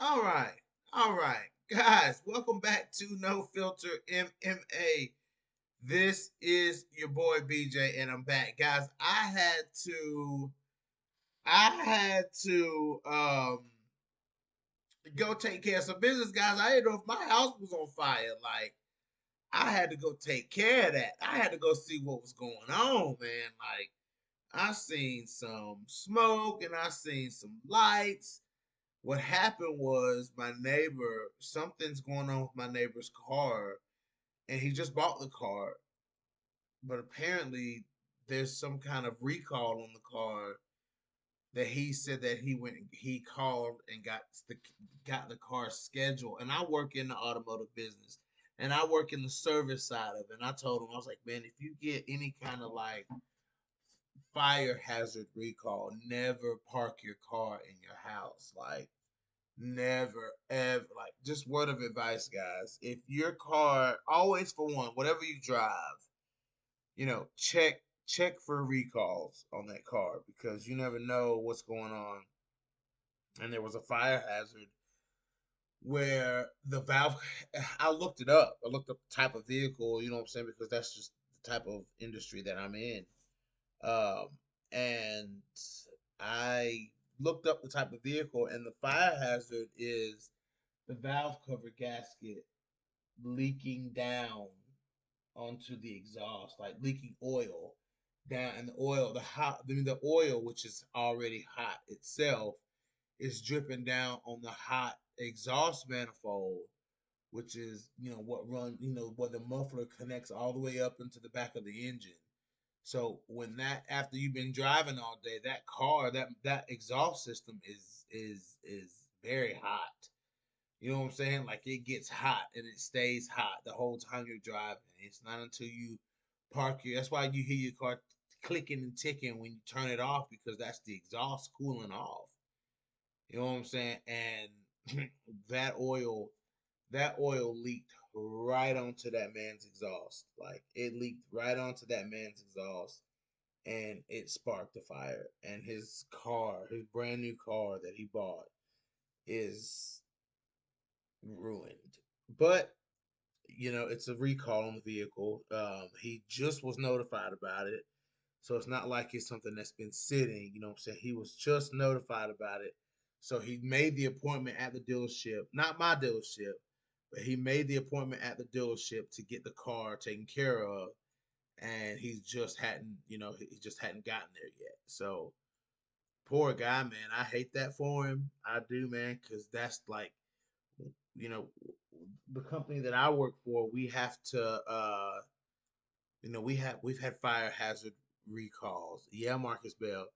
All right. All right. Guys, welcome back to No Filter MMA. This is your boy BJ and I'm back. Guys, I had to go take care of some business, guys. I didn't know if my house was on fire. Like I had to go take care of that. I had to go see what was going on, man. Like I seen some smoke and I seen some lights. What happened was my neighbor, something's going on with my neighbor's car, and he just bought the car, but apparently there's some kind of recall on the car that he said that he called and got the car scheduled. And I work in the automotive business and I work in the service side of it. And I told him, I was like, man, if you get any kind of like fire hazard recall, never park your car in your house. Like never ever, like, just word of advice, guys. If your car, always, for one, whatever you drive, check for recalls on that car because you never know what's going on. And there was a fire hazard where the valve, I looked it up. I looked up the type of vehicle, you know what I'm saying, because that's just the type of industry that I'm in. Um, and I looked up the type of vehicle, and the fire hazard is the valve cover gasket leaking down onto the exhaust, like leaking oil down, and the oil, which is already hot itself, is dripping down on the hot exhaust manifold, which is what run where the muffler connects all the way up into the back of the engine. So when that after you've been driving all day, that car, that exhaust system is very hot. You know what I'm saying? Like it gets hot and it stays hot the whole time you're driving. It's not until you park your. That's why you hear your car clicking and ticking when you turn it off because that's the exhaust cooling off. You know what I'm saying? And that oil, that oil leaked right onto that man's exhaust. Like it leaked right onto that man's exhaust, and it sparked the fire. And his car, his brand new car that he bought, is ruined. But it's a recall on the vehicle. He just was notified about it. So it's not like it's something that's been sitting, you know what I'm saying? He was just notified about it. So he made the appointment at the dealership, not my dealership, but he made the appointment at the dealership to get the car taken care of. And he just hadn't gotten there yet. So poor guy, man. I hate that for him. I do, man, because that's like, you know, the company that I work for, we have to we've had fire hazard recalls. Yeah, Marcus Bell.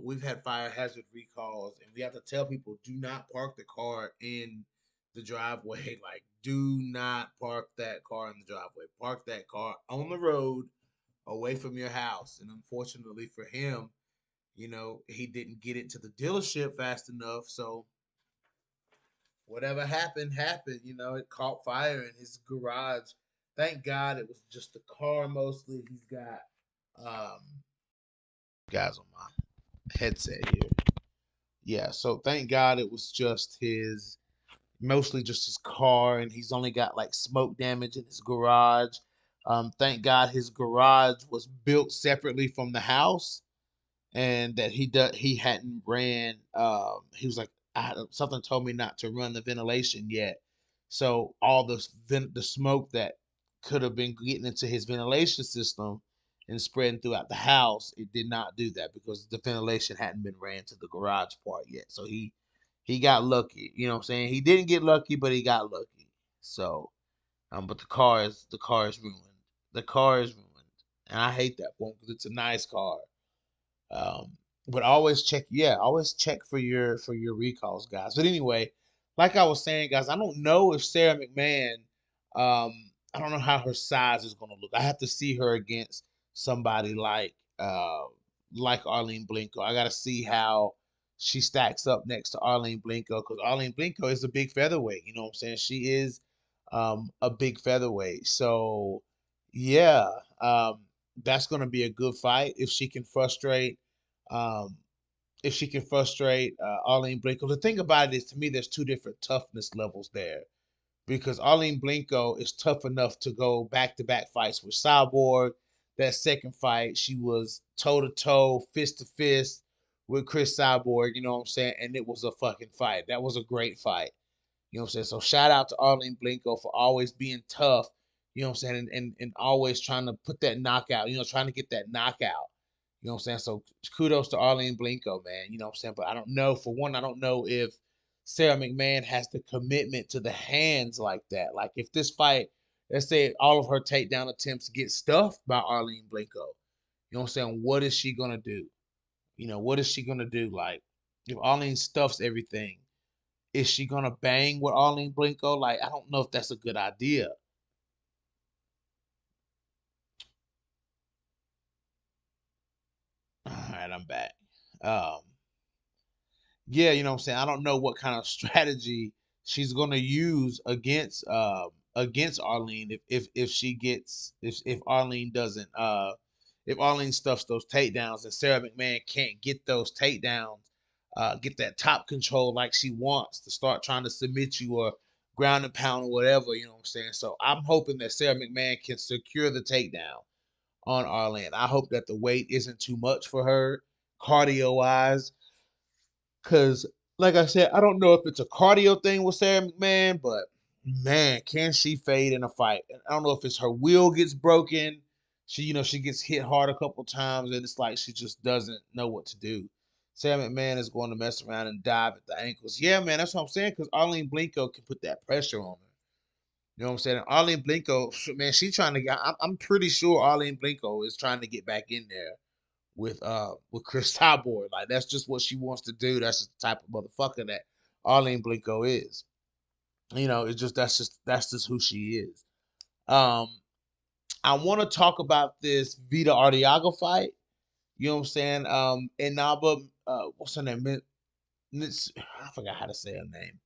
We've had fire hazard recalls, and we have to tell people do not park the car in the driveway. Like, do not park that car in the driveway. Park that car on the road, away from your house. And unfortunately for him, he didn't get it to the dealership fast enough. So whatever happened happened. It caught fire in his garage. Thank God it was just a car mostly. He's got guys on my headset here. Yeah, so thank God it was just his mostly just his car, and he's only got like smoke damage in his garage. Thank God his garage was built separately from the house, and that he hadn't ran. He was like, something told me not to run the ventilation yet, so all the smoke that could have been getting into his ventilation system and spreading throughout the house, it did not do that because the ventilation hadn't been ran to the garage part yet. So he got lucky. You know what I'm saying? He didn't get lucky, but he got lucky. So, but the car is ruined. The car is ruined, and I hate that one because it's a nice car. Um, but always check for your recalls, guys. But anyway, like I was saying, guys, I don't know if Sarah McMahon, I don't know how her size is gonna look. I have to see her against somebody like Arlene Blinko. I gotta see how she stacks up next to Arlene Blinko because Arlene Blinko is a big featherweight. You know what I'm saying? She is a big featherweight. So yeah, that's gonna be a good fight if she can frustrate um, if she can frustrate Arlene Blanco. The thing about it is, to me, there's two different toughness levels there because Arlene Blanco is tough enough to go back to back fights with Cyborg. That second fight, she was toe to toe, fist to fist with Chris Cyborg, you know what I'm saying? And it was a fucking fight. That was a great fight. You know what I'm saying? So shout out to Arlene Blanco for always being tough, you know what I'm saying, and always trying to put that knockout, trying to get that knockout. You know what I'm saying? So kudos to Arlene Blanco, man. You know what I'm saying? But I don't know, for one, I don't know if Sarah McMahon has the commitment to the hands like that. Like if this fight, let's say all of her takedown attempts get stuffed by Arlene Blanco, you know what I'm saying? What is she gonna do? What is she gonna do? Like if Arlene stuffs everything, is she gonna bang with Arlene Blanco? Like, I don't know if that's a good idea. All right, I'm back. Um, yeah, you know what I'm saying? I don't know what kind of strategy she's gonna use against Arlene if she gets if Arlene doesn't if Arlene stuffs those takedowns and Sarah McMahon can't get those takedowns, get that top control like she wants to start trying to submit you or ground and pound or whatever, you know what I'm saying? So I'm hoping that Sarah McMahon can secure the takedown on Arlene. I hope that the weight isn't too much for her cardio wise. Cause like I said, I don't know if it's a cardio thing with Sarah McMahon, but man, can she fade in a fight? And I don't know if it's her will gets broken. She gets hit hard a couple times, and it's like she just doesn't know what to do. Sarah McMahon is going to mess around and dive at the ankles. Yeah, man, that's what I'm saying. Cause Arlene Blanco can put that pressure on her. You know what I'm saying? And Arlene Blanco, man, she's trying to get. I'm pretty sure Arlene Blanco is trying to get back in there with Chris Cyborg. Like that's just what she wants to do. That's just the type of motherfucker that Arlene Blanco is. It's just that's just who she is. Um, I want to talk about this Vita Arteaga fight. You know what I'm saying? Inaba, what's her name? I forgot how to say her name.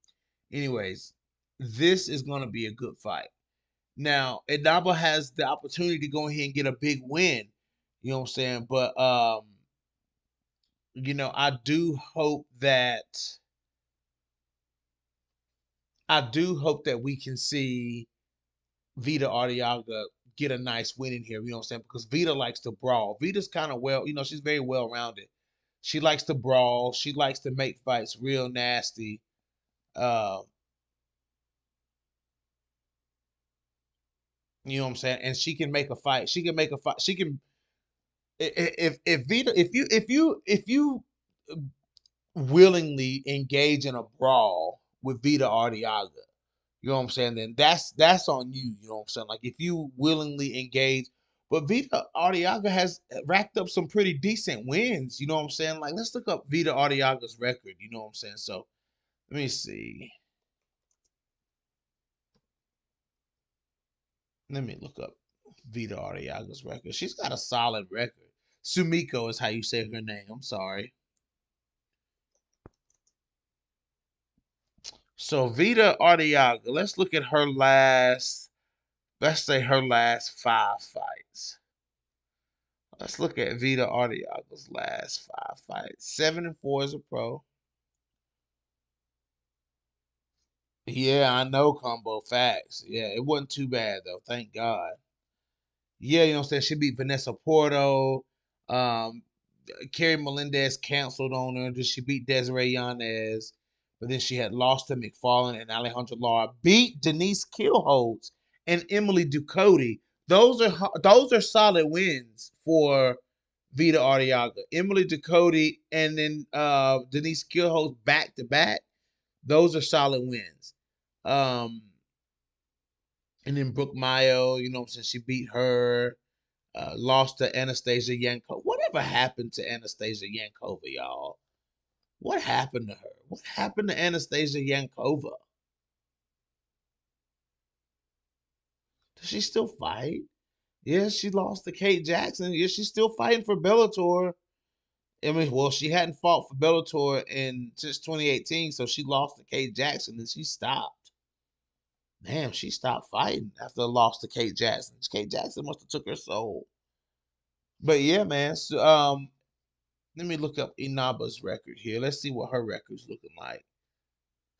Anyways, this is gonna be a good fight. Now, Inaba has the opportunity to go ahead and get a big win. You know what I'm saying? But I do hope that we can see Vita Arteaga get a nice win in here, you know what I'm saying? Because Vita likes to brawl. Vita's kind of she's very well rounded. She likes to brawl, she likes to make fights real nasty. Uh, you know what I'm saying? And she can make a fight. She can make a fight. She can if Vita if you willingly engage in a brawl with Vita Arteaga, you know what I'm saying? Then that's on you. You know what I'm saying? Like if you willingly engage, but Vita Arteaga has racked up some pretty decent wins. You know what I'm saying? Like let's look up Vita Arteaga's record. You know what I'm saying? So let me see. Let me look up Vita Arteaga's record. She's got a solid record. Sumiko is how you say her name. I'm sorry. So Vita Arteaga. Let's look at her last. Let's say her last 5 fights. Let's look at Vita Arteaga's last 5 fights. 7-4 as a pro. Yeah, I know combo facts. Yeah, it wasn't too bad though. Thank God. Yeah, you know what I'm saying? She beat Vanessa Porto. Um, Carrie Melendez canceled on her. Then she beat Desiree Yanez. But then she had lost to McFarlane and Alejandra Lara. Beat Denise Killholtz and Emily Ducote. Those are solid wins for Vita Arteaga. Emily Ducote and then Denise Killholtz back to back. Those are solid wins. Um, and then Brooke Mayo, you know, since she beat her, lost to Anastasia Yankova. Whatever happened to Anastasia Yankova, y'all? What happened to her? What happened to Anastasia Yankova? Does she still fight? Yes, she lost to Kate Jackson. Yes, she's still fighting for Bellator. I mean, well, she hadn't fought for Bellator in since 2018, so she lost to Kate Jackson and she stopped. Damn, she stopped fighting after a loss to Kate Jackson. Kate Jackson must have took her soul. But yeah, man. So, Let me look up Inaba's record here. Let's see what her record's looking like.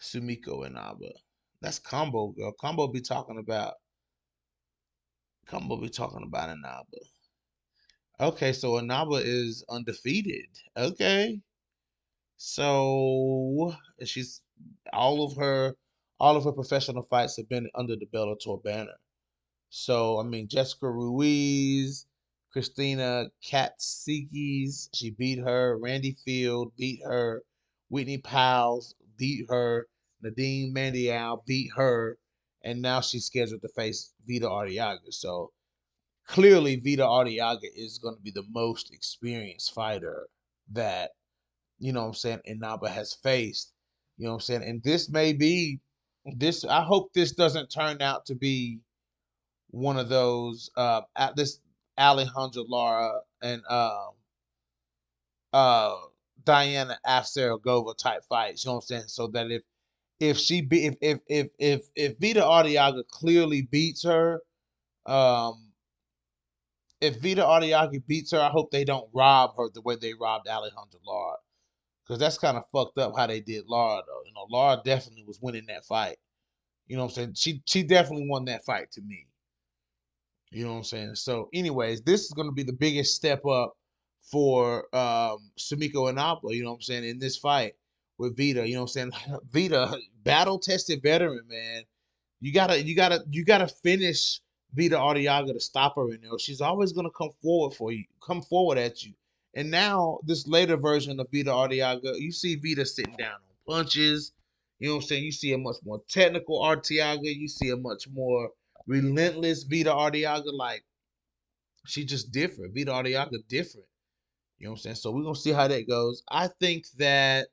Sumiko Inaba. That's Combo girl. Combo be talking about Inaba. Okay, so Inaba is undefeated. Okay. So she's all of her professional fights have been under the Bellator banner. So I mean Jessica Ruiz, Christina Katsikis, she beat her. Randy Field beat her. Whitney Powell beat her. Nadine Mandial beat her. And now she's scheduled to face Vita Arteaga. So clearly Vita Arteaga is going to be the most experienced fighter that, you know what I'm saying, Inaba has faced. You know what I'm saying? And this may be this I hope this doesn't turn out to be one of those at this Alejandra Lara and uh Diana Afsaragova type fights, you know what I'm saying? So that if she be if Vita Arteaga clearly beats her, um if Vita Arteaga beats her, I hope they don't rob her the way they robbed Alejandra Lara. Because that's kind of fucked up how they did Lara though. You know, Lara definitely was winning that fight. You know what I'm saying? She definitely won that fight to me. You know what I'm saying? So, anyways, this is going to be the biggest step up for Sumiko Inaba, you know what I'm saying, in this fight with Vita. You know what I'm saying? Vita, battle tested veteran, man. You gotta finish Vita Arteaga to stop her in there. She's always gonna come forward at you. And now this later version of Vita Arteaga, you see Vita sitting down on punches. You know what I'm saying? You see a much more technical Arteaga. You see a much more relentless Vita Arteaga. Like she just different. Vita Arteaga different. You know what I'm saying? So we're gonna see how that goes. I think that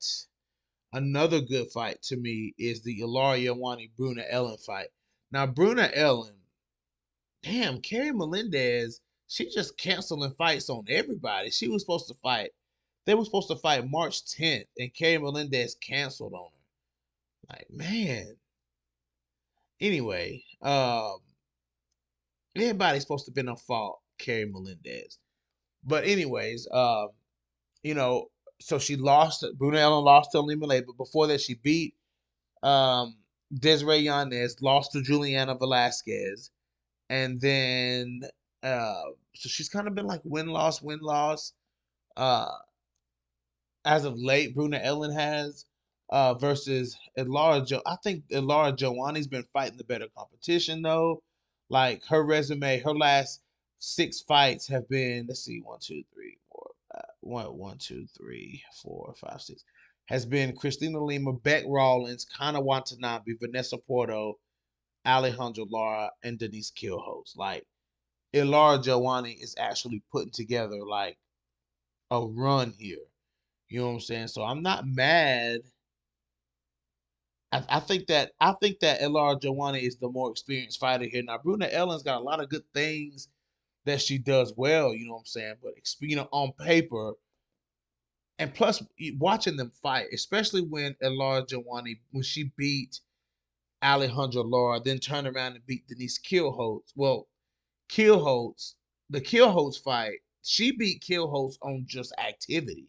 another good fight to me is the Ilaria Wani Bruna Ellen fight. Now Bruna Ellen, damn, Carrie Melendez, she just canceling fights on everybody. She was supposed to fight. They were supposed to fight March 10th, and Carrie Melendez canceled on her. Like, man. Anyway, everybody's supposed to be on fault Carrie Melendez. But anyways, you know, so she lost. Bruna Ellen lost to Lima Malay, but before that, she beat Desiree Yanez, lost to Juliana Velasquez, and then uh, so she's kind of been like win loss. Uh, as of late, Bruna Ellen has versus Elara Jo. I think Elara Joanni's been fighting the better competition though. Like her resume, her last 6 fights have been, let's see, 1, 2, 3, 4, 5, 1, 2, 3, 4, 5, 6. Has been Christina Lima, Beck Rawlins, Kana Watanabe, Vanessa Porto, Alejandra Lara, and Denise Killhouse. Like Elara Joanni is actually putting together like a run here. You know what I'm saying? So I'm not mad. I think that Elara Joanni is the more experienced fighter here. Now Bruna Ellen's got a lot of good things that she does well, you know what I'm saying? But you know, on paper, and plus watching them fight, especially when Elara Joanni when she beat Alejandra Lara, then turned around and beat Denise Killholtz. Well, Killholtz, the Killholtz fight, she beat Killholtz on just activity.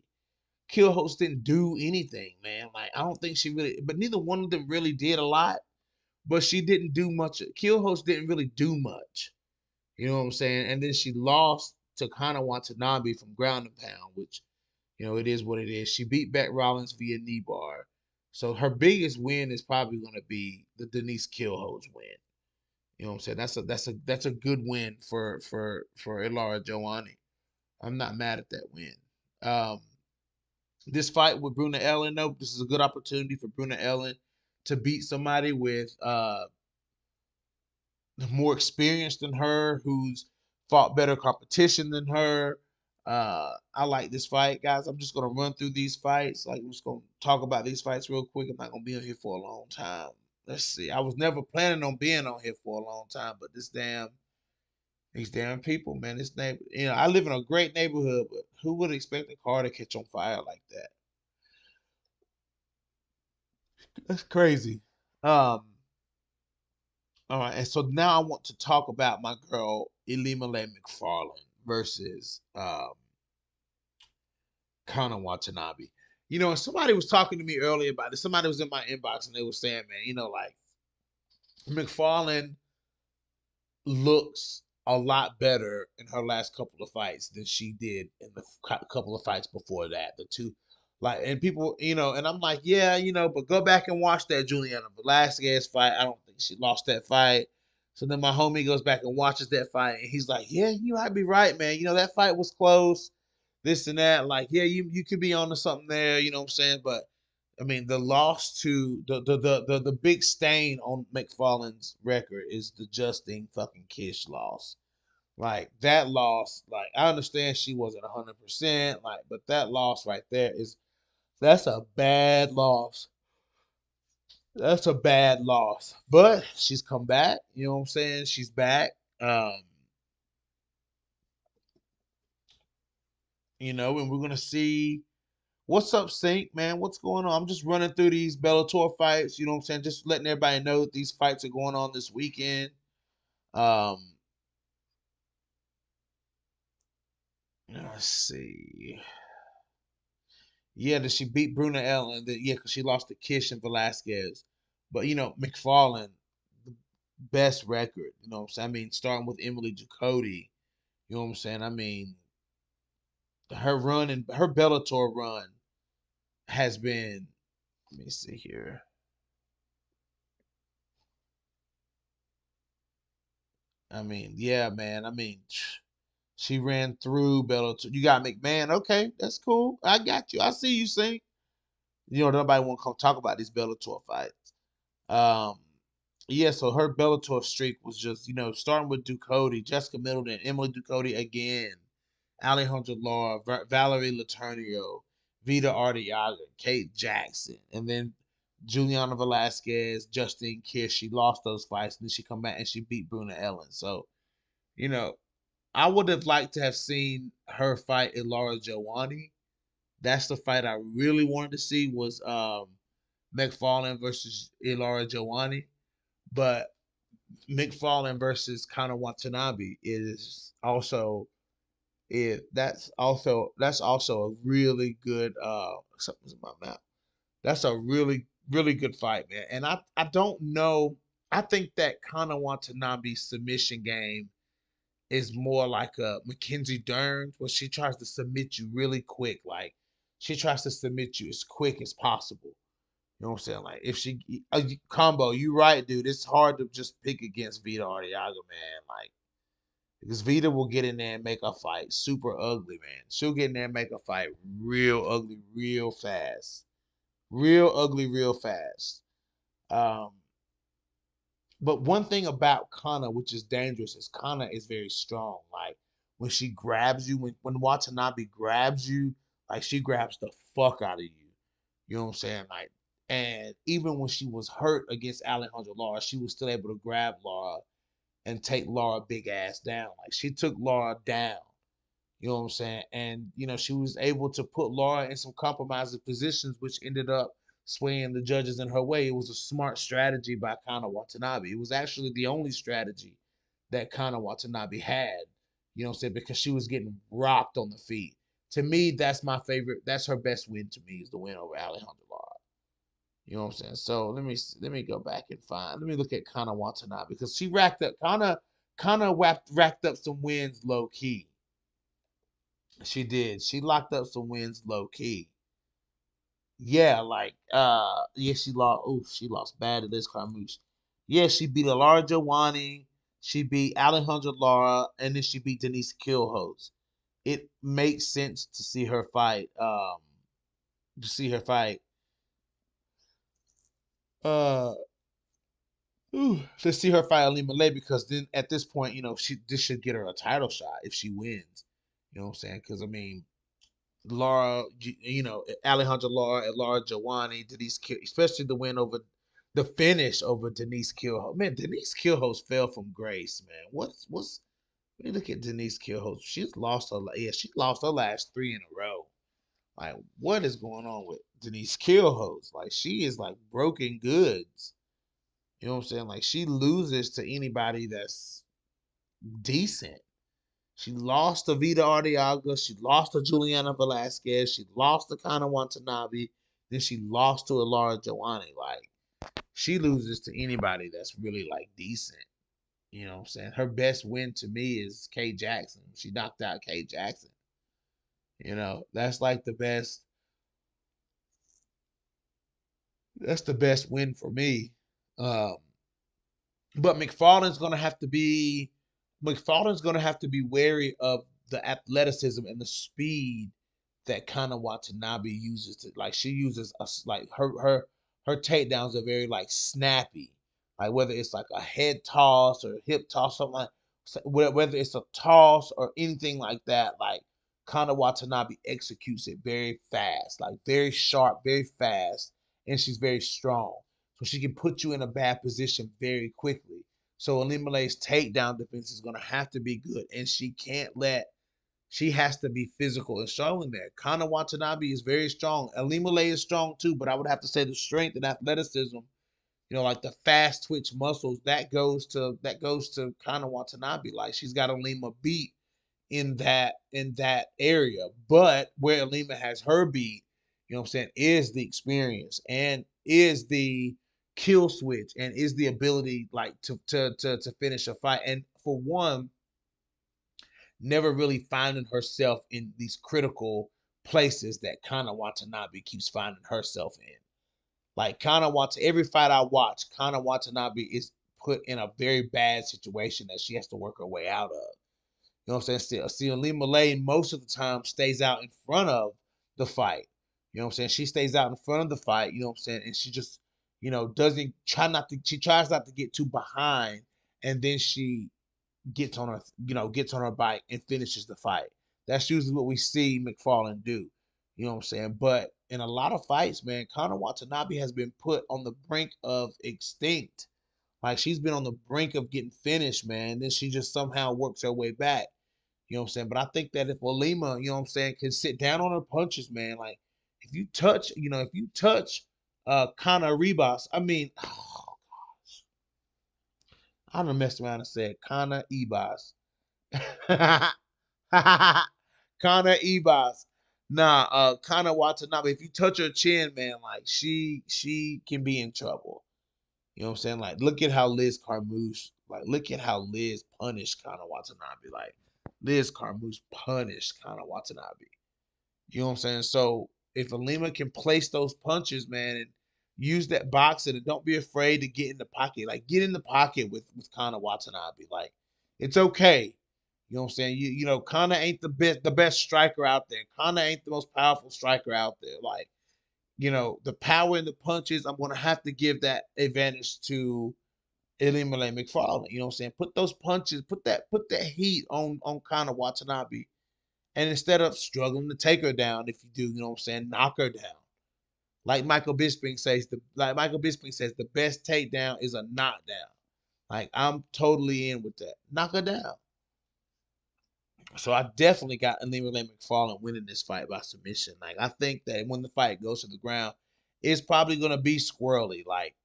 Killholtz didn't do anything, man. Like I don't think she really, but neither one of them really did a lot. But she didn't do much. Killholtz didn't really do much. You know what I'm saying? And then she lost to Kana Watanabe from ground and pound, which, you know, it is what it is. She beat Beck Rollins via knee bar. So her biggest win is probably going to be the Denise Killholtz win. You know what I'm saying? That's a good win for Elara Joanni. I'm not mad at that win. Um, this fight with Bruna Ellen, though, this is a good opportunity for Bruna Ellen to beat somebody with more experience than her, who's fought better competition than her. I like this fight, guys. I'm just gonna run through these fights. Like, I'm just gonna talk about these fights real quick. I'm not gonna be on here for a long time. Let's see. I was never planning on being on here for a long time, but these damn people, man. This neighbor, you know, I live in a great neighborhood, but who would expect a car to catch on fire like that? That's crazy. Um, all right, and so now I want to talk about my girl Elimele McFarlane versus Kana Watanabe. You know, and somebody was talking to me earlier about it. Somebody was in my inbox and they were saying, man, like McFarlane looks a lot better in her last couple of fights than she did in the couple of fights before that. The two, like, and people, and I'm like, yeah, but go back and watch that Juliana Velasquez fight. I don't think she lost that fight. So then my homie goes back and watches that fight, and he's like, yeah, you might be right, man. That fight was close, this and that. Like, yeah, you could be onto something there. You know what I'm saying? But I mean, the loss to the big stain on McFarlane's record is the Justine fucking Kish loss. Like that loss, like I understand she wasn't 100%, like, but that loss right there that's a bad loss. That's a bad loss. But she's come back. You know what I'm saying? She's back. Um, and we're gonna see what's up, Sync, man. What's going on? I'm just running through these Bellator fights. You know what I'm saying? Just letting everybody know that these fights are going on this weekend. Um, let's see. Yeah, that she beat Bruna Ellen. Yeah, because she lost to Kish and Velasquez. But McFarlane, the best record. You know what I'm saying? I mean, starting with Emily Ducote. You know what I'm saying? I mean, her run and her Bellator run has been. Let me see here. I mean, yeah, man. I mean, she ran through Bellator. You got McMahon. Okay, that's cool. I got you. I see you, Sing. Nobody want to come talk about these Bellator fights. Um, yeah, so her Bellator streak was just, starting with Ducote, Jessica Middleton, Emily Ducote again, Alejandra Lara, Valerie Letourneau, Vita Arteaga, Kate Jackson, and then Juliana Velasquez, Justine Kish. She lost those fights, and then she come back and she beat Bruna Ellen. So, you know, I would have liked to have seen her fight Ilara Jawani. That's the fight I really wanted to see was McFarlane versus Ilara Jawani. But McFarlane versus Kana Watanabe is also that's also a really good something's in my mouth. That's a really really good fight, man. And I don't know. I think that Kana Watanabe's submission game is more like a Mackenzie Dern, where she tries to submit you really quick. Like she tries to submit you as quick as possible. You know what I'm saying? Like if she combo, you right, dude. It's hard to just pick against Vita Arteaga, man. Like because Vita will get in there and make a fight super ugly, man. She'll get in there and make a fight real ugly, real fast, real ugly, real fast. Um, but one thing about Kana, which is dangerous, is Kana is very strong. Like when she grabs you, when Watanabe grabs you, like she grabs the fuck out of you. You know what I'm saying? Like, and even when she was hurt against Alejandra Lara, she was still able to grab Lara and take Lara big ass down. Like she took Lara down. You know what I'm saying? And she was able to put Laura in some compromising positions, which ended up swaying the judges in her way. It was a smart strategy by Kana Watanabe. It was actually the only strategy that Kana Watanabe had. You know what I'm saying? Because she was getting rocked on the feet. To me, that's my favorite. That's her best win to me is the win over Alejandra Lara. You know what I'm saying? So let me go back and find. Let me look at Kana Watanabe because she racked up Kana racked up some wins low key. She did. She locked up some wins low key. Yeah, like yeah, she lost. Oh, she lost bad at this Carmouche. Yeah, she beat Alara Jawani. She beat Alejandra Lara, and then she beat Denise Killhouse. It makes sense to see her fight. To see her fight. Uh, to see her fight Ali Malay because then at this point, this should get her a title shot if she wins. You know what I'm saying? Because I mean, Laura, Alejandra Lara and Laura Jawani, Denise Kill, especially the win over the finish over Denise Killhouse. Man, Denise Killhouse fell from grace, man. What's when you look at Denise Killhouse, she lost her last three in a row. Like, what is going on with Denise Killhouse? Like, she is like broken goods. You know what I'm saying? Like, she loses to anybody that's decent. She lost to Vita Arteaga. She lost to Juliana Velasquez. She lost to Kana Watanabe. Then she lost to Alara Joani. Like, she loses to anybody that's really like decent. You know what I'm saying? Her best win to me is Kay Jackson. She knocked out Kay Jackson. You know, that's like the best. That's the best win for me. Um, but McFarlane's gonna have to be wary of the athleticism and the speed that Kana Watanabe uses to, like, she uses us like her takedowns are very like snappy, like whether it's like a head toss or hip toss, something like, whether it's a toss or anything like that, like Kana Watanabe executes it very fast, like very sharp, very fast, and she's very strong, so she can put you in a bad position very quickly. So Elimelech's takedown defense is gonna have to be good, and she has to be physical and strong in there. Kana Watanabe is very strong. Elimele is strong too, but I would have to say the strength and athleticism, like the fast twitch muscles, that goes to Kana Watanabe. Like, she's got Alima beat in that area. But where Alima has her beat, what I'm saying, is the experience and is the kill switch and is the ability like to finish a fight. And for one, never really finding herself in these critical places that Kana Watanabe keeps finding herself in. Like, every fight I watch, Kana Watanabe is put in a very bad situation that she has to work her way out of. You know what I'm saying? See, Lima Lane most of the time stays out in front of the fight. You know what I'm saying? She stays out in front of the fight, you know what I'm saying? And she just, doesn't try not to, she tries not to get too behind, and then she gets on her bike and finishes the fight. That's usually what we see McFarlane do. You know what I'm saying? But in a lot of fights, man, Conor Watanabe has been put on the brink of extinct. Like, she's been on the brink of getting finished, man. Then she just somehow works her way back. You know what I'm saying? But I think that if Olima, you know what I'm saying, can sit down on her punches, man, like, if you touch Conor Ribas, I mean, I done messed around and said Conor Ebas. Kana Ebas. Nah, Kana Watanabe. If you touch her chin, man, like, she can be in trouble. You know what I'm saying? Like, look at how Liz Carmouche, like, look at how Liz punished Kana Watanabe. Like, Liz Carmouche punished Kana Watanabe. You know what I'm saying? So if Alima can place those punches, man, and use that boxing, and don't be afraid to get in the pocket. Like, get in the pocket with Kana Watanabe. Like, it's okay. You know what I'm saying? Kana ain't the best striker out there. Kana ain't the most powerful striker out there. Like, the power in the punches, I'm gonna have to give that advantage to Elimele McFarlane. You know what I'm saying? Put those punches, put that heat on Kana Watanabe. And instead of struggling to take her down, if you do, you know what I'm saying, knock her down. Like Michael Bisping says, the best takedown is a knockdown. Like, I'm totally in with that. Knock her down. So I definitely got Anima Lane McFarlane winning this fight by submission. Like, I think that when the fight goes to the ground, it's probably gonna be squirrely. Like,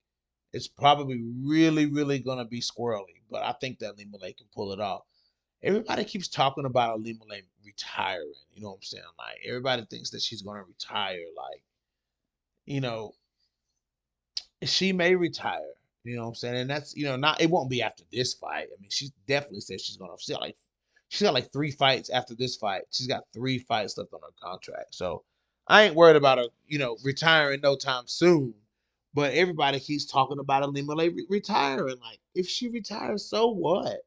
it's probably really, really gonna be squirrely. But I think that Anima Lane can pull it off. Everybody keeps talking about Alima Lane retiring. You know what I'm saying? Like, everybody thinks that she's gonna retire. Like, you know, she may retire. You know what I'm saying? And that's, not, it won't be after this fight. I mean, she definitely said she's got like 3 fights after this fight. She's got 3 fights left on her contract. So I ain't worried about her, retiring no time soon. But everybody keeps talking about Alima Lane retiring. Like, if she retires, so what?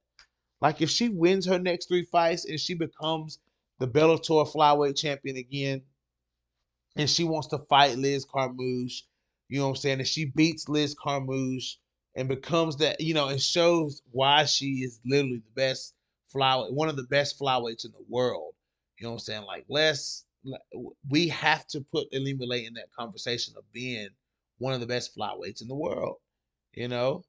Like, if she wins her next 3 fights and she becomes the Bellator flyweight champion again, and she wants to fight Liz Carmouche, you know what I'm saying? And she beats Liz Carmouche and becomes that, and shows why she is literally the best flyweight, one of the best flyweights in the world. You know what I'm saying? Like, we have to put Elimele in that conversation of being one of the best flyweights in the world. You know?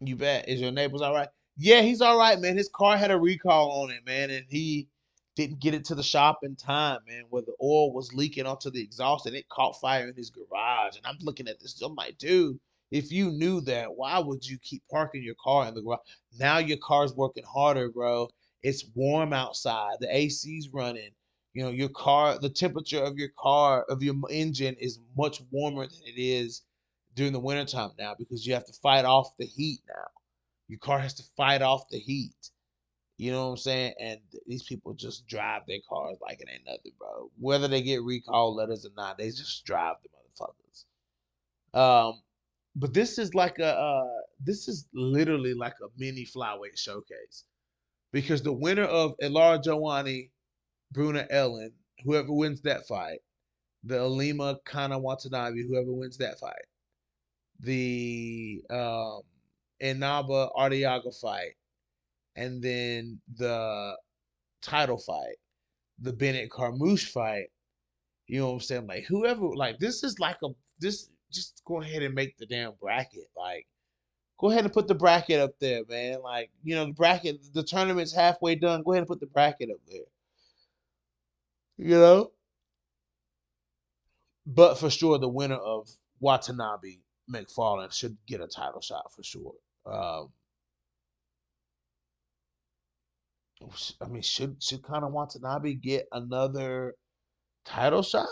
You bet. Is your neighbor's all right? Yeah, he's all right, man. His car had a recall on it, man, and he didn't get it to the shop in time, man, where the oil was leaking onto the exhaust and it caught fire in his garage. And I'm looking at this, I'm like, dude, If you knew that, why would you keep parking your car in the garage? Now your car's working harder, bro. It's warm outside. The AC's running. You know, your car, the temperature of your car, of your engine is much warmer than it is during the wintertime now because you have to fight off the heat now. Your car has to fight off the heat. You know what I'm saying? And these people just drive their cars like it ain't nothing, bro. Whether they get recall letters or not, they just drive the motherfuckers. Um, but this is literally like a mini flyweight showcase because the winner of Elara Joanny, Bruna Ellen, whoever wins that fight, the Alima Kana Watanabe, whoever wins that fight, the Inaba Arteaga fight, and then the title fight, the Bennett Carmouche fight. You know what I'm saying? Like whoever, like this is like a this. Just go ahead and make the damn bracket. Like go ahead and put the bracket up there, man. Like you know the bracket, the tournament's halfway done. Go ahead and put the bracket up there. You know. But for sure, the winner of Watanabe McFarlane should get a title shot for sure. Um, I mean, should kind of Watanabe get another title shot?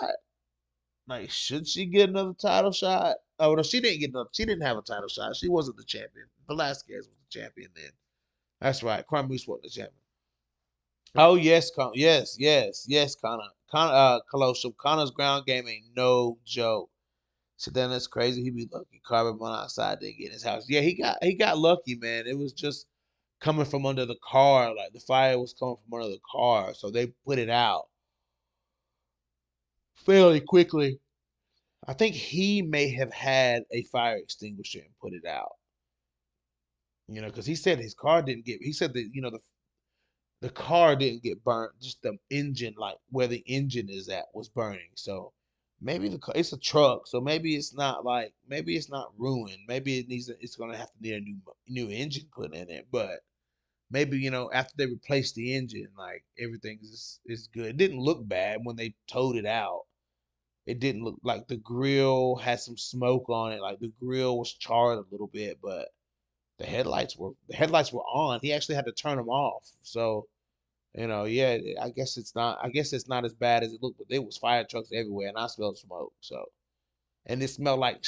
Like, should she get another title shot? Oh no, she didn't get another. She didn't have a title shot. She wasn't the champion. Velasquez was the champion then. That's right. Carmouche was the champion. Oh yes, yes, Connor. Colossus. Connor's ground game ain't no joke. So then that's crazy. He be lucky carbon monoxide didn't get in his house. Yeah, he got lucky, man. It was just coming from under the car. Like the fire was coming from under the car, so they put it out fairly quickly. I think he may have had a fire extinguisher and put it out. You know, because he said his car didn't get. He said that the car didn't get burnt. Just the engine, like where the engine is at, was burning. So maybe it's a truck. So maybe it's not ruined. Maybe it's gonna have to need a new engine put in it. But maybe after they replaced the engine, like everything is good. It didn't look bad when they towed it out. It didn't look like the grill had some smoke on it. Like the grill was charred a little bit, but the headlights were on. He actually had to turn them off. So yeah, I guess it's not as bad as it looked, but there was fire trucks everywhere, and I smelled smoke. So, and it smelled like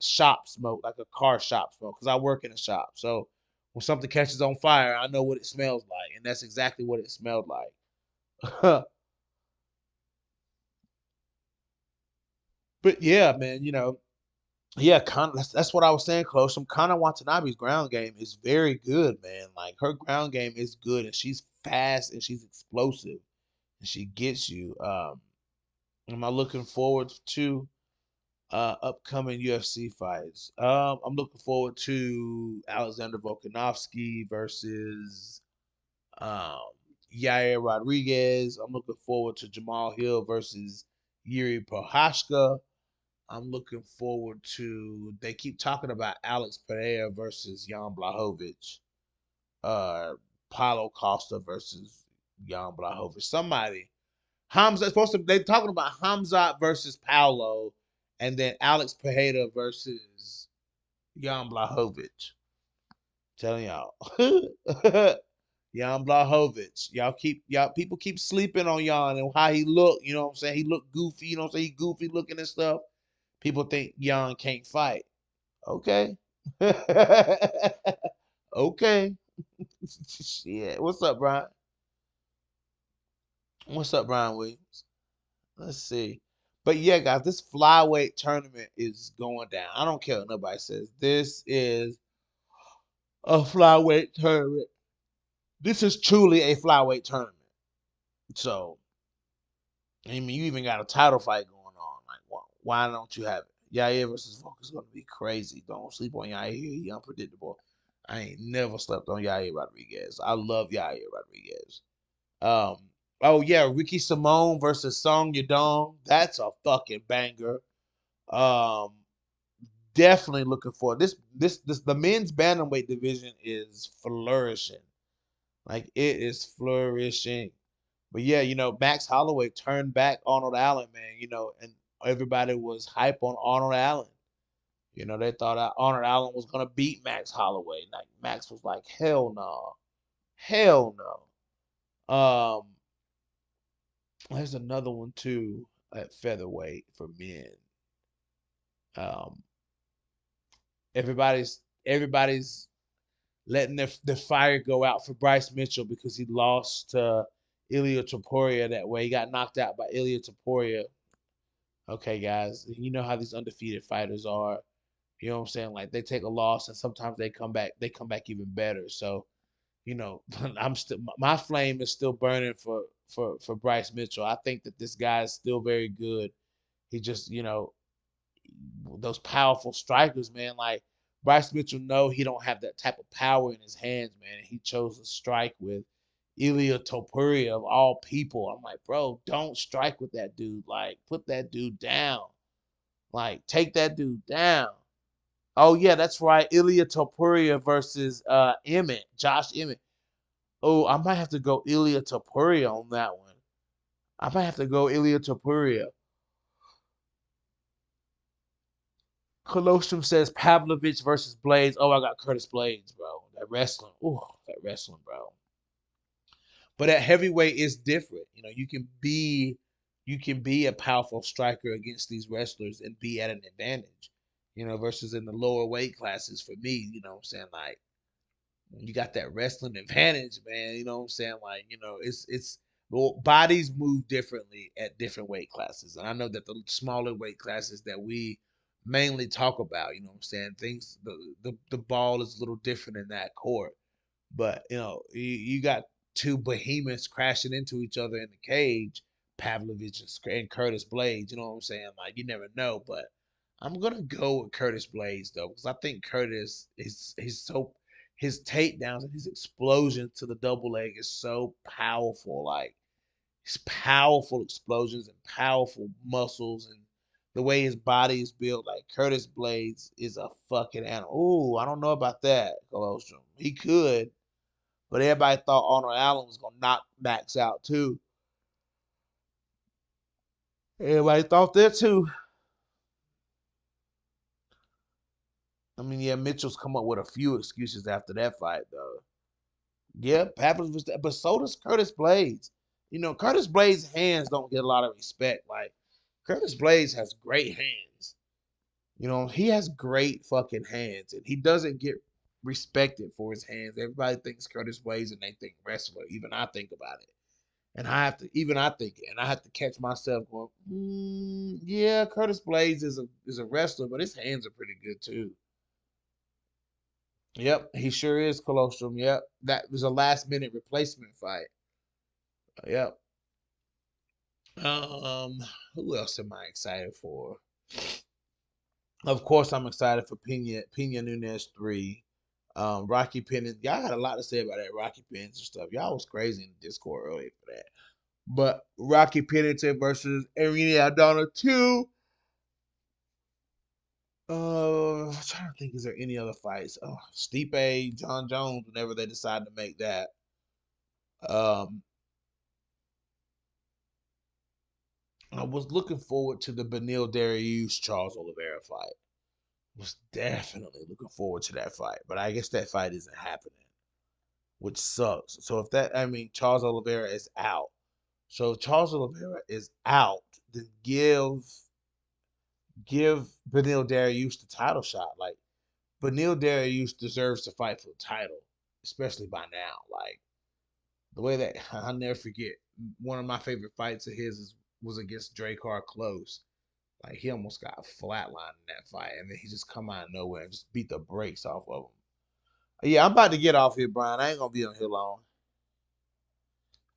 shop smoke, like a car shop smoke, because I work in a shop. So when something catches on fire, I know what it smells like, and that's exactly what it smelled like. But yeah, man, yeah, that's what I was saying, close. Some Kana Watanabe's ground game is very good, man. Like her ground game is good, and she's fast and she's explosive, and she gets you. Am I looking forward to upcoming UFC fights? I'm looking forward to Alexander Volkanovski versus um, Yair Rodriguez. I'm looking forward to Jamal Hill versus Yuri Prohashka. I'm looking forward to. They keep talking about Alex Pereira versus Jan Blachowicz. Uh, Paulo Costa versus Jan Blachowicz. Somebody. Hamza supposed to. They're talking about Hamza versus Paulo, and then Alex Pereira versus Jan Blachowicz. Telling y'all, Jan Blachowicz. Y'all people keep sleeping on Jan and how he look. You know what I'm saying? He look goofy. You know what I'm saying? He goofy looking and stuff. People think Jan can't fight. Okay. Okay. Yeah. What's up, Brian? What's up, Brian Williams? Let's see. But yeah, guys, this flyweight tournament is going down. I don't care what nobody says. This is a flyweight tournament. This is truly a flyweight tournament. So, I mean, you even got a title fight going on. Like, why don't you have it? Yair versus Volk is going to be crazy. Don't sleep on Yair. He unpredictable. I ain't never slept on Yair Rodriguez. I love Yair Rodriguez. Um, oh yeah, Ricky Simone versus Song Yadong. That's a fucking banger. Um, Definitely looking for this. The men's bantamweight division is flourishing. Like it is flourishing. But yeah, Max Holloway turned back Arnold Allen, man. And everybody was hype on Arnold Allen. You know, they thought Arnold Allen was gonna beat Max Holloway. Like Max was like, hell no, hell no. There's another one too at featherweight for men. Um, everybody's letting the fire go out for Bryce Mitchell because he lost to Ilia Topuria that way. He got knocked out by Ilia Topuria. Okay, guys, you know how these undefeated fighters are. You know what I'm saying? Like they take a loss and sometimes they come back. They come back even better. So you know, I'm still my flame is still burning for Bryce Mitchell. I think that this guy is still very good. He just those powerful strikers, man. Like Bryce Mitchell, know he don't have that type of power in his hands, man. And he chose to strike with Ilia Topuria of all people. I'm like, bro, don't strike with that dude. Like, put that dude down. Like, take that dude down. Oh yeah, that's right. Ilia Topuria versus Emmett, Josh Emmett. Oh, I might have to go Ilia Topuria on that one. I might have to go Ilia Topuria. Colostrum says Pavlovich versus Blades. Oh, I got Curtis Blades, bro. That wrestling. Ooh, that wrestling, bro. But at heavyweight is different. You know, you can be a powerful striker against these wrestlers and be at an advantage. You know, versus in the lower weight classes for me, you know what I'm saying? Like you got that wrestling advantage, man. You know what I'm saying? Like, it's well, bodies move differently at different weight classes. And I know that the smaller weight classes that we mainly talk about, you know what I'm saying, things the ball is a little different in that court. But you got two behemoths crashing into each other in the cage, Pavlovich and Curtis Blades. You know what I'm saying? Like you never know, but I'm gonna go with Curtis Blades though, because I think Curtis is he's so his takedowns and his explosion to the double leg is so powerful. Like his powerful explosions and powerful muscles and the way his body is built. Like Curtis Blades is a fucking animal. Ooh, I don't know about that, Colostrum. He could, but everybody thought Arnold Allen was gonna knock Max out too. Everybody thought that too. I mean, yeah, Mitchell's come up with a few excuses after that fight, though. Yeah, Pappas was that, but so does Curtis Blades. You know, Curtis Blades' hands don't get a lot of respect. Like Curtis Blades has great hands. You know, he has great fucking hands, and he doesn't get respected for his hands. Everybody thinks Curtis Blades, and they think wrestler. Even I think about it. And I think it, and I have to catch myself going, yeah, Curtis Blades is a wrestler, but his hands are pretty good too. Yep, he sure is, Colostrum. Yep, that was a last minute replacement fight. Yep. Um, who else am I excited for? Of course, I'm excited for Pena Nunez 3. Rocky Pennant. Y'all got a lot to say about that Rocky Pennant and stuff. Y'all was crazy in the Discord earlier for that. But Rocky Pennington versus Irene Aldana 2. I'm trying to think, is there any other fights? Oh, Stipe, John Jones, whenever they decide to make that. Um, I was looking forward to the Benil Dariush Charles Oliveira fight. Was definitely looking forward to that fight, but I guess that fight isn't happening, which sucks. So if that, I mean, Charles Oliveira is out. So if Charles Oliveira is out, then give Benil Dariush the title shot. Like Benil Dariush deserves to fight for the title, especially by now. Like the way that I'll never forget, one of my favorite fights of his was against Drakkar Close. Like he almost got flatlined in that fight, and then he just come out of nowhere and just beat the brakes off of him. Yeah, I'm about to get off here, Brian. I ain't gonna be on here long.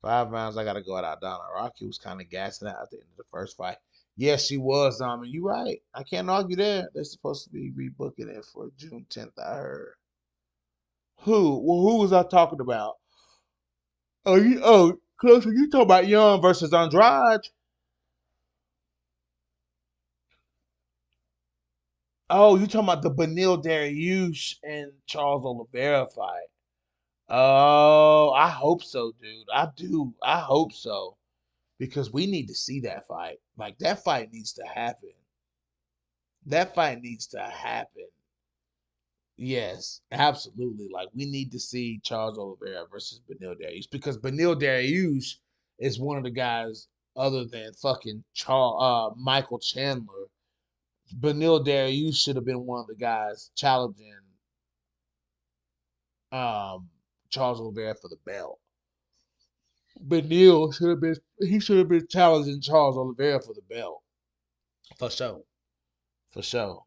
5 rounds, I gotta go out Donna. Rocky was kind of gassing out at the end of the first fight. Yes, she was, and you right. I can't argue there. They're supposed to be rebooking it for June 10th, I heard. Who? Well, who was I talking about? Closer, you talking about Young versus Andrade. Oh, you talking about the Benil Dariush and Charles Oliveira fight. Oh, I hope so, dude. I do. I hope so. Because we need to see that fight. Like that fight needs to happen. That fight needs to happen. Yes, absolutely. Like we need to see Charles Oliveira versus Beneil Dariush because Beneil Dariush is one of the guys other than fucking Michael Chandler. Beneil Dariush should have been one of the guys challenging um, Charles Oliveira for the belt. Beneil should have been challenging Charles Oliveira for the belt for sure, for sure.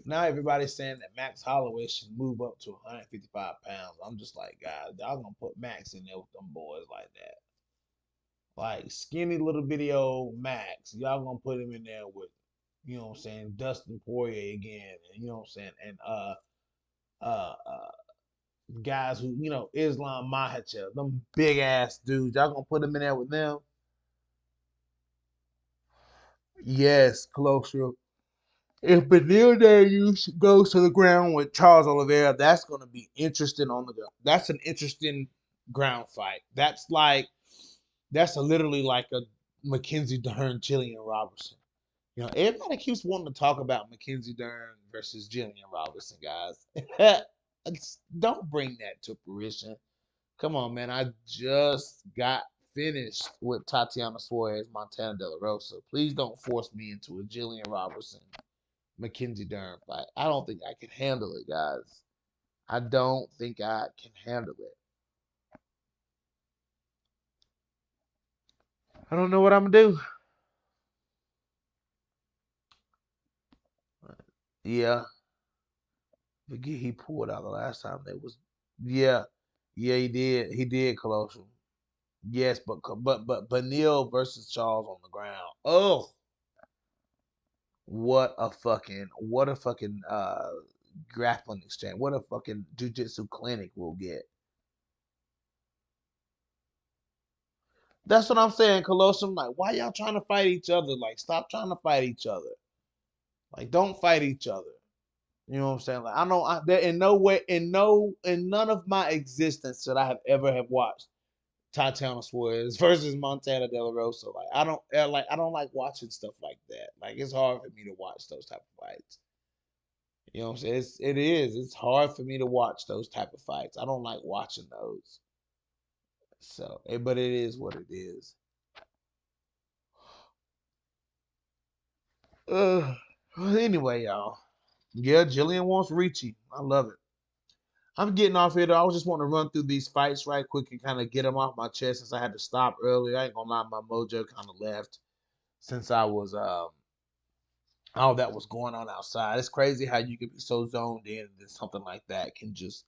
Now everybody's saying that Max Holloway should move up to 155 pounds. I'm just like, guys, y'all gonna put Max in there with them boys like that. Like skinny little video Max. Y'all gonna put him in there with, you know what I'm saying, Dustin Poirier again, and you know what I'm saying, and uh uh guys who, Islam Makhachev, them big ass dudes. Y'all gonna put him in there with them? Yes, closer. If Beneil Dariush goes to the ground with Charles Oliveira, that's going to be interesting on the ground. That's an interesting ground fight. Literally like a Mackenzie Dern, Jillian Robertson. Everybody keeps wanting to talk about Mackenzie Dern versus Jillian Robertson, guys. Don't bring that to fruition. Come on, man. I just got finished with Tatiana Suarez, Montana De La Rosa. Please don't force me into a Jillian Robertson Mackenzie Dern fight. I don't think I can handle it, guys. I don't think I can handle it. I don't know what I'm gonna do. Yeah, forget he pulled out the last time. They was yeah, yeah he did. He did Colossus. Yes, but Neil versus Charles on the ground. Oh, what a fucking grappling exchange. What a fucking jujitsu clinic we'll get. That's what I'm saying, Colosseum. Like, why y'all trying to fight each other? Like, stop trying to fight each other. Like, don't fight each other. You know what I'm saying? Like, I know there in no way, in none of my existence that I have ever have watched Tatiana Suarez versus Montana De La Rosa. Like, I don't like watching stuff like that. Like, it's hard for me to watch those type of fights. You know what I'm saying? It's hard for me to watch those type of fights. I don't like watching those. So, but it is what it is. Well, anyway, y'all. Yeah, Jillian wants Ricci. I love it. I'm getting off here though. I was just wanting to run through these fights right quick and kind of get them off my chest since I had to stop earlier. I ain't gonna lie, my mojo kind of left since I was all that was going on outside. It's crazy how you can be so zoned in and then something like that can just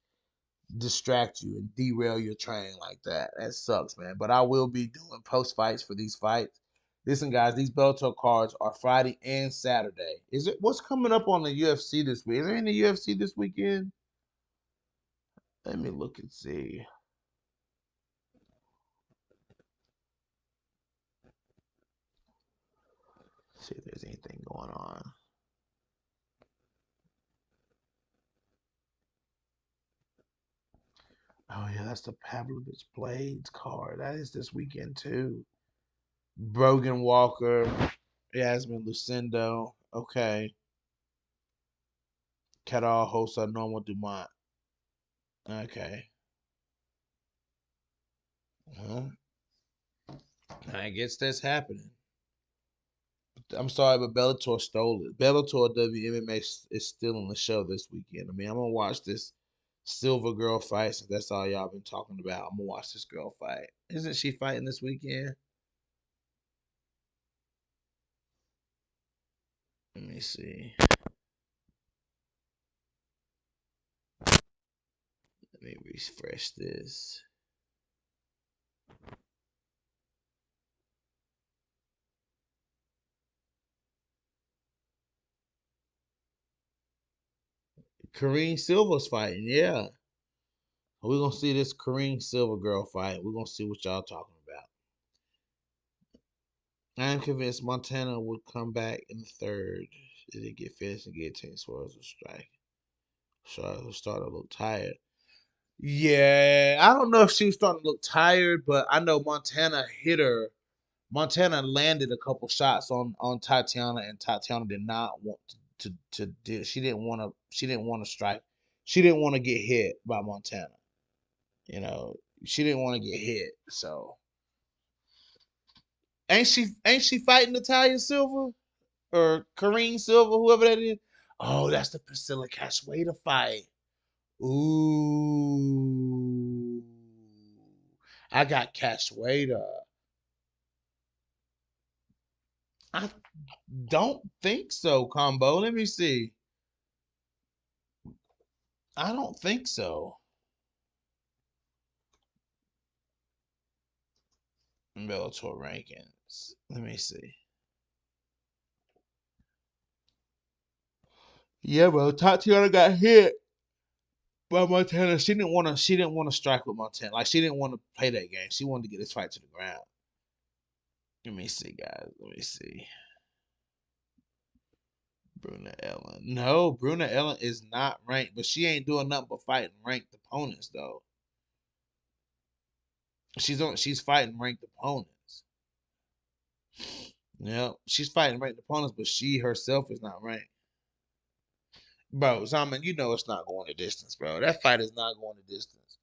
distract you and derail your training like that. That sucks, man. But I will be doing post fights for these fights. Listen, guys, these Bellator cards are Friday and Saturday. Is it what's coming up on the UFC this week? Is there any UFC this weekend? Let me look and see. See if there's anything going on. Oh yeah, that's the Pavlovich Blades card. That is this weekend too. Brogan Walker, Yasmin Lucindo. Okay. Cadal Hosa, Norma Dumont. Okay. Well, I guess that's happening. I'm sorry, but Bellator stole it. Bellator WMMA is still on the show this weekend. I mean, I'm gonna watch this Silver girl fight since that's all y'all been talking about. I'm gonna watch this girl fight. Isn't she fighting this weekend? Let me see. Let me refresh this. Kareem Silver's fighting, yeah. We're gonna see this Kareem Silver girl fight. We're gonna see what y'all talking about. I'm convinced Montana would come back in the third. Did it get finished and get 10 swerves or strike? So started to look tired. Yeah, I don't know if she was starting to look tired, but I know Montana hit her Montana landed a couple shots on Tatiana, and Tatiana did not want she didn't want to strike. She didn't want to get hit by Montana. You know, she didn't want to get hit. So ain't she fighting Natalia Silva or Karine Silva, whoever that is? Oh, that's the Priscilla Cachoeira fight. Ooh. I got Cachoeira. I don't think so, Combo. Let me see. I don't think so. Bellator rankings. Let me see. Yeah, bro. Tatiana got hit by Montana. She didn't want to. She didn't want to strike with Montana. Like she didn't want to play that game. She wanted to get this fight to the ground. Let me see, guys. Let me see. Bruna Ellen. No, Bruna Ellen is not ranked, but she ain't doing nothing but fighting ranked opponents though. She's fighting ranked opponents. Yeah, she's fighting ranked opponents, but she herself is not ranked. Bro, Simon, you know it's not going the distance, bro. That fight is not going the distance.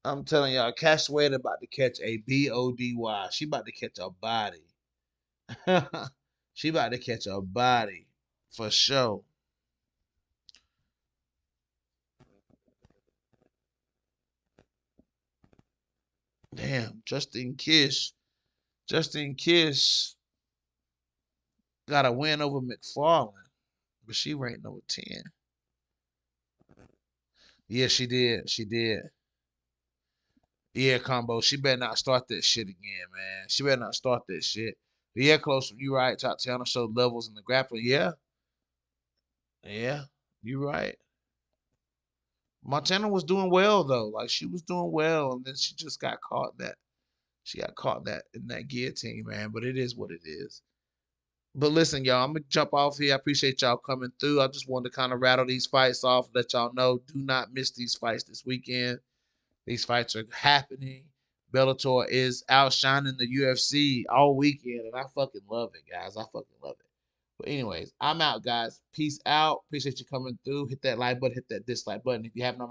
I'm telling y'all, Castawader about to catch a BODY. She about to catch a body. She about to catch a body for sure. Damn, Justin Kish. Justin Kish got a win over McFarlane, but she ranked number 10. Yeah, she did. She did. Yeah, Combo. She better not start that shit again, man. She better not start that shit. But yeah, close. You right. Tatiana showed levels in the grappling. Yeah, yeah, you right. Montana was doing well though. Like she was doing well, and then she just got caught that she got caught that in that guillotine, man. But it is what it is. But listen, y'all, I'm gonna jump off here. I appreciate y'all coming through. I just wanted to kind of rattle these fights off, let y'all know. Do not miss these fights this weekend. These fights are happening. Bellator is outshining the UFC all weekend, and I fucking love it, guys. I fucking love it. But anyways, I'm out, guys. Peace out. Appreciate you coming through. Hit that like button, hit that dislike button. If you haven't